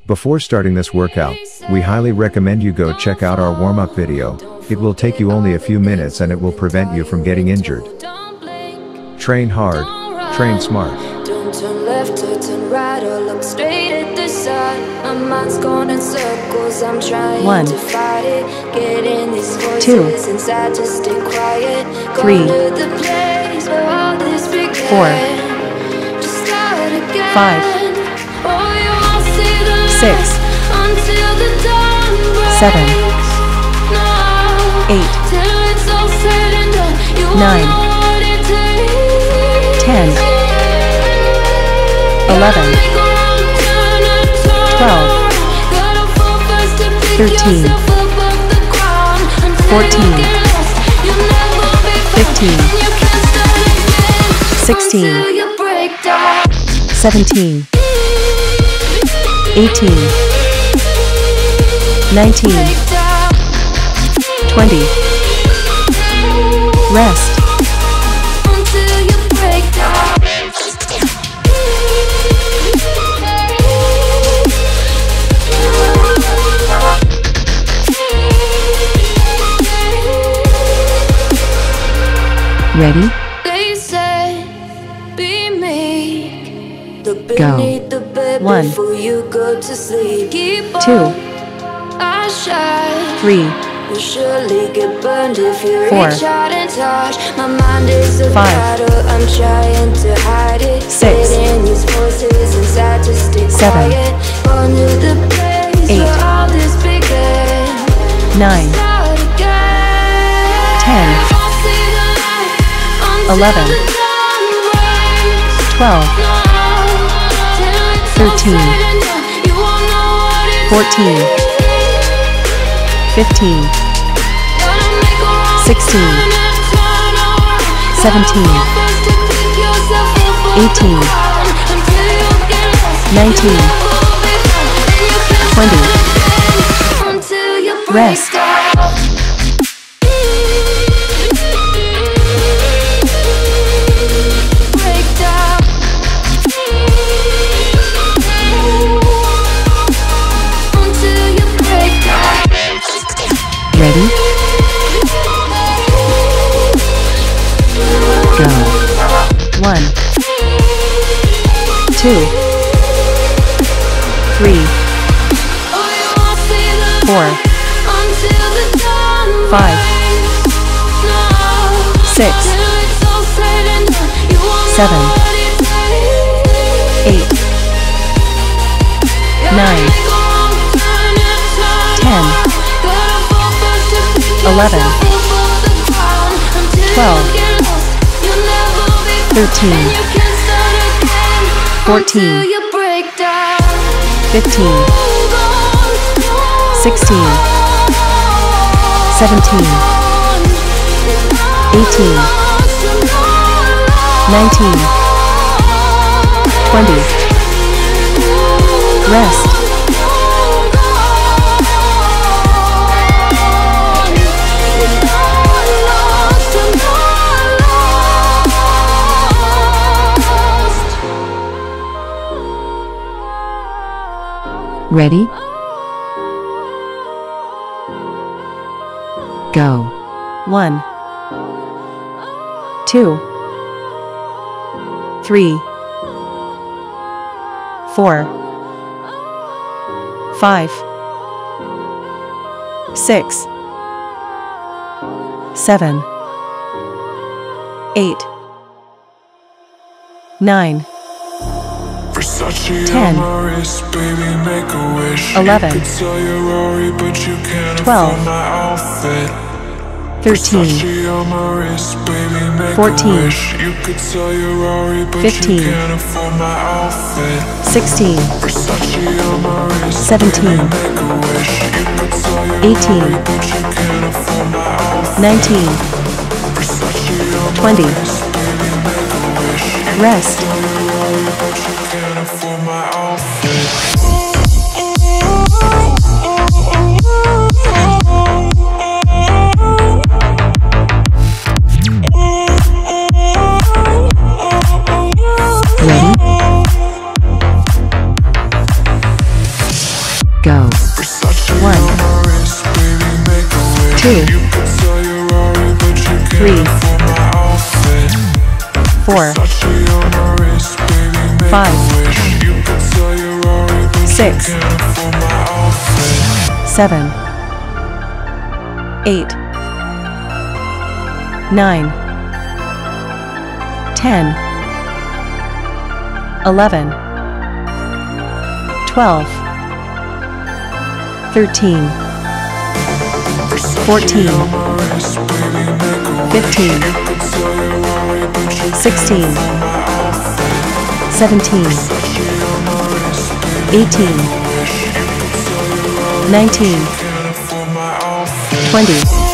Before starting this workout, we highly recommend you go check out our warm-up video. It will take you only a few minutes and it will prevent you from getting injured. Train hard, train smart. Don't turn left or turn right or look straight at the sun. My mind's going in circles, I'm trying to fight it. Getting these voices inside to stay quiet. 3, 4, 5, 6, 7, 8, 9, 10, 11, 12, 13, 14, 15, 16, 17, 18, 19, 20. Rest. Ready? They say, be meek. Look beneath the bed 1, before you go to sleep. Keep 2, on, I shine. 3, You'll surely get burned if you 4, reach out and touch. My mind is a 5, battle, I'm trying to hide it. 6, Getting these voices inside to stay 7, quiet. On to the place 8, where all this began. 9, Start again. 10, 11, 12, 13, 14, 15, 16, 17, 18, 19, 20. Rest. Ready? Go. 1, 2, 3, 4, 5, 6, 7, 8, 9, 10, 11, 12, 13, 14, 15, 16, 17, 18, 19, 20. Rest. Ready? Go. 1, 2, 3, 4, 5, 6, 7, 8, 9, 10, 11, 12, 13, 14, 15, 16, 17, 18, 19, 20. Rest. Go. 1, 2, 3, 4, 5, 6, 7, 8, 9, 10, 11, 12, 13, 14, 15, 16, 17, 18, 19, 20.